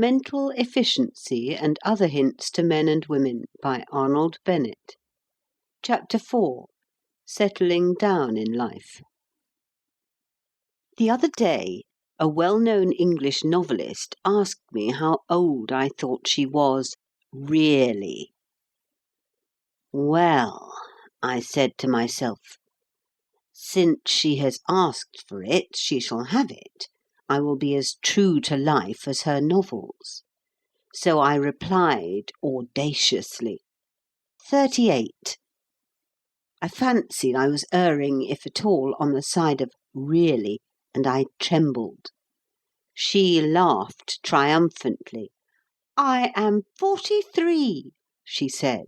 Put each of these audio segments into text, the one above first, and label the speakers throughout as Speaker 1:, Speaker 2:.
Speaker 1: Mental Efficiency and Other Hints to Men and Women by Arnold Bennett. Chapter 4. Settling Down in Life. The other day, a well-known English novelist asked me how old I thought she was, really. Well, I said to myself, since she has asked for it, she shall have it. I will be as true to life as her novels. So I replied audaciously, 38. I fancied I was erring, if at all, on the side of really, and I trembled. She laughed triumphantly. I am 43, she said.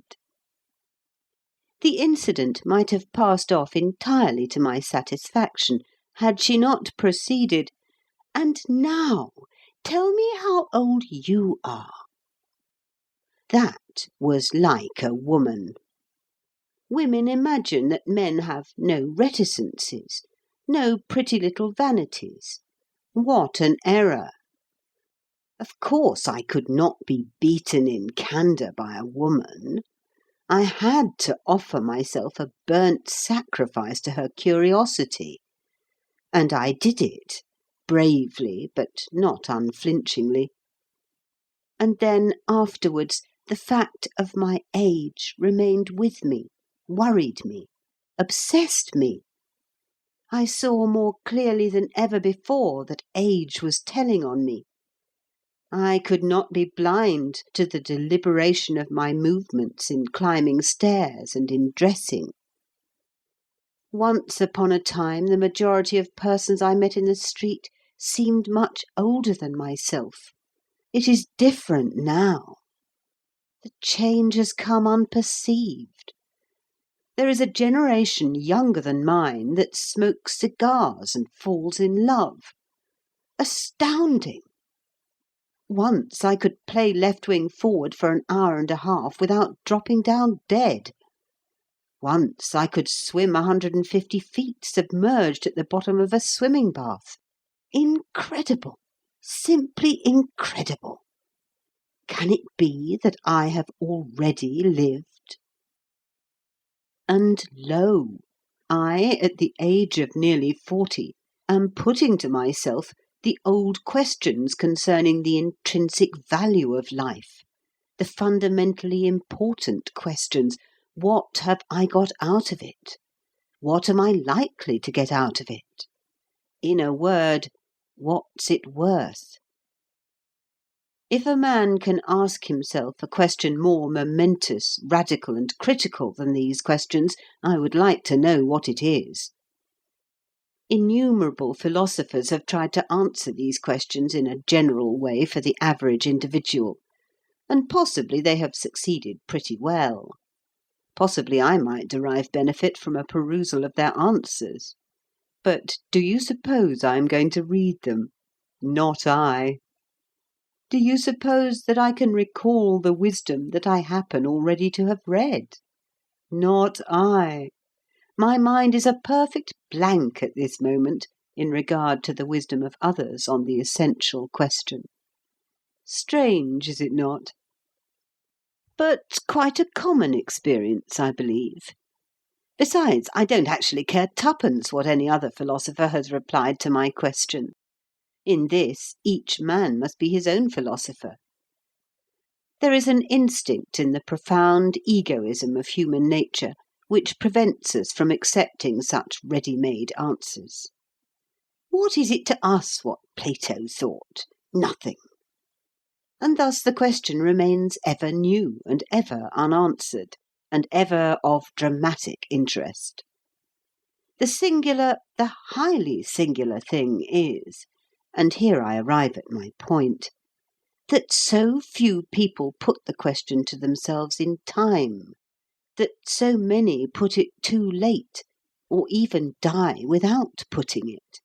Speaker 1: The incident might have passed off entirely to my satisfaction, had she not proceeded, and now, tell me how old you are. That was like a woman. Women imagine that men have no reticences, no pretty little vanities. What an error! Of course I could not be beaten in candour by a woman. I had to offer myself a burnt sacrifice to her curiosity. And I did it, bravely, but not unflinchingly. And then, afterwards, the fact of my age remained with me, worried me, obsessed me. I saw more clearly than ever before that age was telling on me. I could not be blind to the deliberation of my movements in climbing stairs and in dressing. Once upon a time, the majority of persons I met in the street seemed much older than myself. It is different now. The change has come unperceived. There is a generation younger than mine that smokes cigars and falls in love. Astounding! Once I could play left wing forward for an hour and a half without dropping down dead. Once I could swim 150 feet submerged at the bottom of a swimming bath. Incredible! Simply incredible! Can it be that I have already lived? And lo, I, at the age of nearly 40, am putting to myself the old questions concerning the intrinsic value of life, the fundamentally important questions. What have I got out of it? What am I likely to get out of it? In a word, what's it worth? If a man can ask himself a question more momentous, radical, and critical than these questions, I would like to know what it is. Innumerable philosophers have tried to answer these questions in a general way for the average individual, and possibly they have succeeded pretty well. Possibly I might derive benefit from a perusal of their answers. But do you suppose I am going to read them? Not I. Do you suppose that I can recall the wisdom that I happen already to have read? Not I. My mind is a perfect blank at this moment in regard to the wisdom of others on the essential question. Strange, is it not? But quite a common experience, I believe. Besides, I don't actually care twopence what any other philosopher has replied to my question. In this, each man must be his own philosopher. There is an instinct in the profound egoism of human nature which prevents us from accepting such ready-made answers. What is it to us what Plato thought? Nothing. And thus the question remains ever new and ever unanswered, and ever of dramatic interest. The singular, the highly singular thing is, and here I arrive at my point, that so few people put the question to themselves in time, that so many put it too late, or even die without putting it.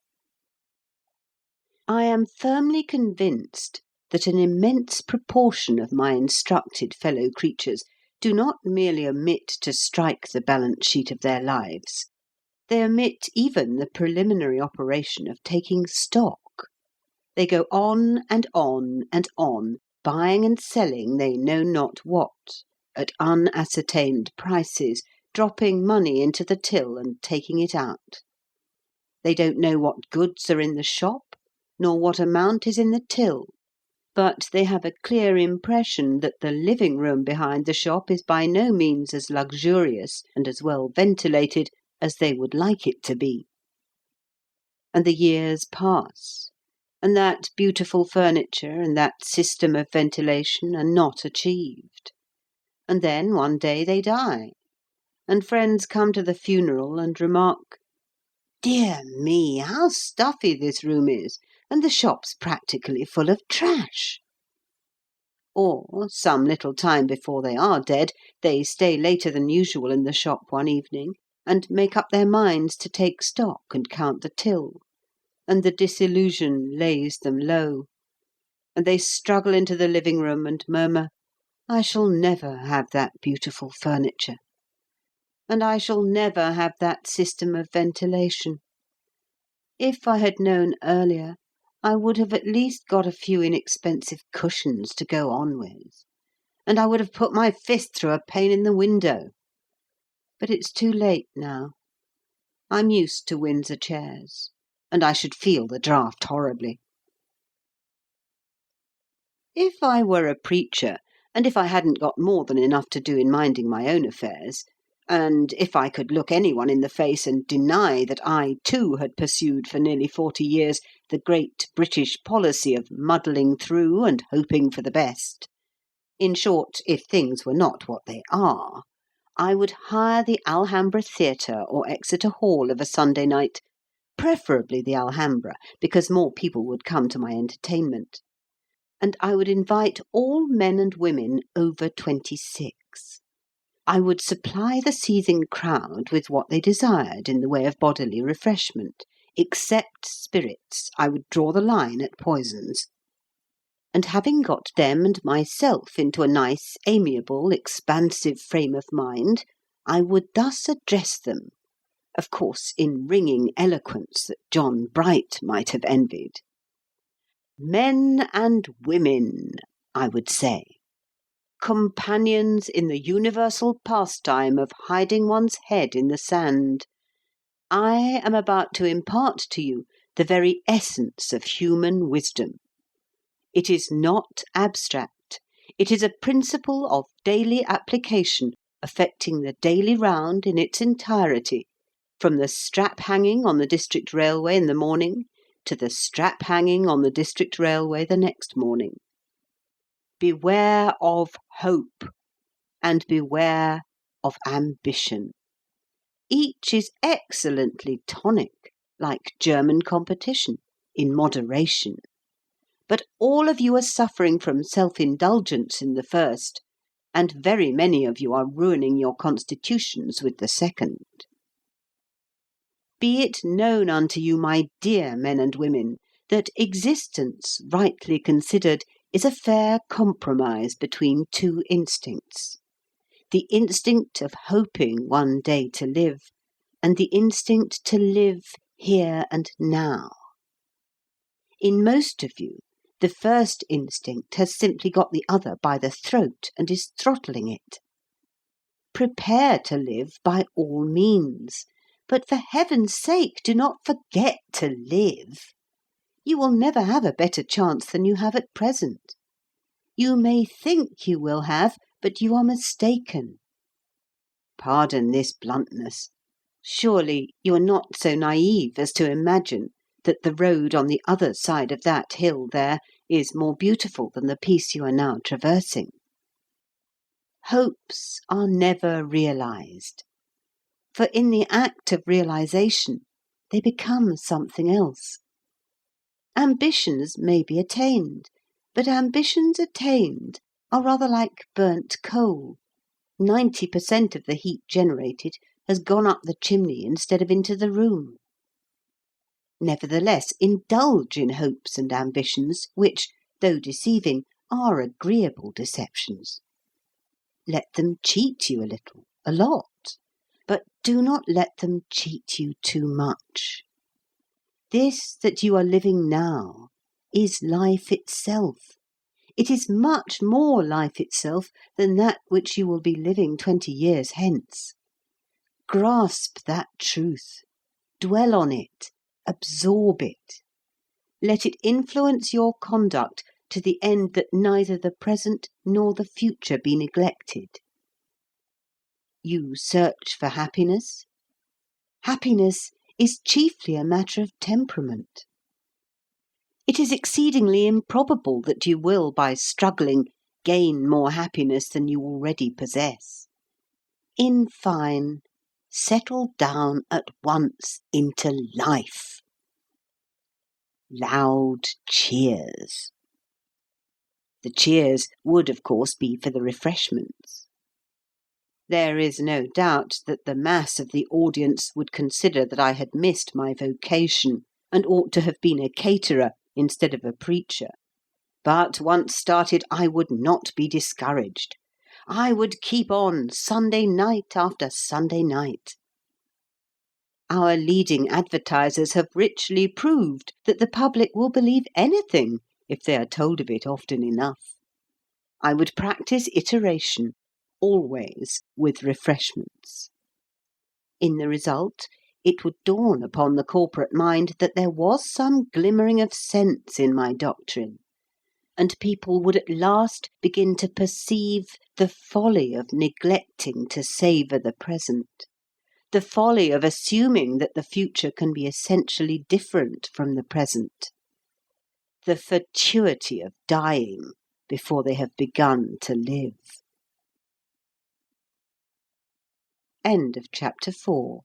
Speaker 1: I am firmly convinced that an immense proportion of my instructed fellow creatures do not merely omit to strike the balance sheet of their lives, they omit even the preliminary operation of taking stock. They go on and on and on, buying and selling they know not what, at unascertained prices, dropping money into the till and taking it out. They don't know what goods are in the shop, nor what amount is in the till, but they have a clear impression that the living-room behind the shop is by no means as luxurious and as well ventilated as they would like it to be. And the years pass, and that beautiful furniture and that system of ventilation are not achieved. And then one day they die, and friends come to the funeral and remark, "Dear me, how stuffy this room is, and the shop's practically full of trash." Or, some little time before they are dead, they stay later than usual in the shop one evening, and make up their minds to take stock and count the till, and the disillusion lays them low, and they struggle into the living-room and murmur, "I shall never have that beautiful furniture, and I shall never have that system of ventilation. If I had known earlier, I would have at least got a few inexpensive cushions to go on with, and I would have put my fist through a pane in the window. But it's too late now. I'm used to Windsor chairs, and I should feel the draught horribly." If I were a preacher, and if I hadn't got more than enough to do in minding my own affairs, and if I could look any one in the face and deny that I, too, had pursued for nearly 40 years the great British policy of muddling through and hoping for the best, in short, if things were not what they are, I would hire the Alhambra Theatre or Exeter Hall of a Sunday night, preferably the Alhambra, because more people would come to my entertainment, and I would invite all men and women over 26. I would supply the seething crowd with what they desired in the way of bodily refreshment. Except spirits, I would draw the line at poisons. And having got them and myself into a nice, amiable, expansive frame of mind, I would thus address them, of course in ringing eloquence that John Bright might have envied. "Men and women," I would say, "companions in the universal pastime of hiding one's head in the sand, I am about to impart to you the very essence of human wisdom. It is not abstract. It is a principle of daily application affecting the daily round in its entirety, from the strap hanging on the district railway in the morning to the strap hanging on the district railway the next morning. Beware of hope, and beware of ambition. Each is excellently tonic, like German competition, in moderation. But all of you are suffering from self-indulgence in the first, and very many of you are ruining your constitutions with the second. Be it known unto you, my dear men and women, that existence, rightly considered, is a fair compromise between two instincts. The instinct of hoping one day to live, and the instinct to live here and now. In most of you, the first instinct has simply got the other by the throat and is throttling it. Prepare to live by all means, but for heaven's sake do not forget to live. You will never have a better chance than you have at present. You may think you will have, but you are mistaken. Pardon this bluntness. Surely you are not so naive as to imagine that the road on the other side of that hill there is more beautiful than the piece you are now traversing. Hopes are never realized, for in the act of realization they become something else. Ambitions may be attained, but ambitions attained are rather like burnt coal. 90% of the heat generated has gone up the chimney instead of into the room. Nevertheless, indulge in hopes and ambitions which, though deceiving, are agreeable deceptions. Let them cheat you a little, a lot, but do not let them cheat you too much. This that you are living now is life itself. It is much more life itself than that which you will be living 20 years hence. Grasp that truth. Dwell on it. Absorb it. Let it influence your conduct to the end that neither the present nor the future be neglected. You search for happiness? Happiness is chiefly a matter of temperament. It is exceedingly improbable that you will, by struggling, gain more happiness than you already possess. In fine, settle down at once into life. Loud cheers. The cheers would, of course, be for the refreshments. There is no doubt that the mass of the audience would consider that I had missed my vocation and ought to have been a caterer instead of a preacher. But once started, I would not be discouraged. I would keep on Sunday night after Sunday night. Our leading advertisers have richly proved that the public will believe anything if they are told of it often enough. I would practice iteration, always with refreshments. In the result, it would dawn upon the corporate mind that there was some glimmering of sense in my doctrine, and people would at last begin to perceive the folly of neglecting to savour the present, the folly of assuming that the future can be essentially different from the present, the fatuity of dying before they have begun to live. End of chapter 4.